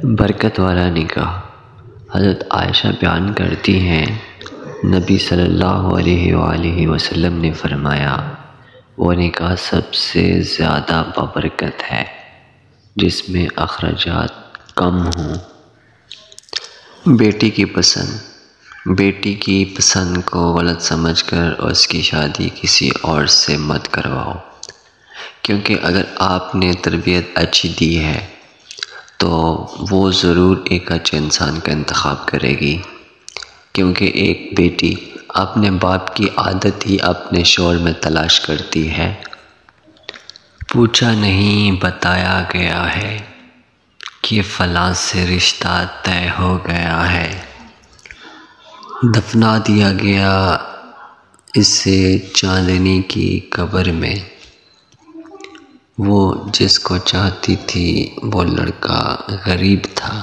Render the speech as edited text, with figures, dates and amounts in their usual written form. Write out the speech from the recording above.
برکت والا نکاح۔ حضرت عائشہ بیان کرتی ہیں نبی صلی اللہ علیہ وآلہ وسلم نے فرمایا وہ نکاح سب سے زیادہ بابرکت ہے جس میں اخراجات کم ہوں۔ بیٹی کی پسند کو غلط سمجھ کر اس کی شادی کسی اور سے مت کرواؤ، کیونکہ اگر آپ نے تربیت اچھی دی ہے تو وہ ضرور ایک اچھے انسان کا انتخاب کرے گی، کیونکہ ایک بیٹی اپنے باپ کی عادت ہی اپنے شوہر میں تلاش کرتی ہے۔ پوچھا نہیں بتایا گیا ہے کہ فلاں سے رشتہ طے ہو گیا ہے، دفنا دیا گیا اسے چاندنی کی قبر میں، وہ جس کو چاہتی تھی وہ لڑکا غریب تھا۔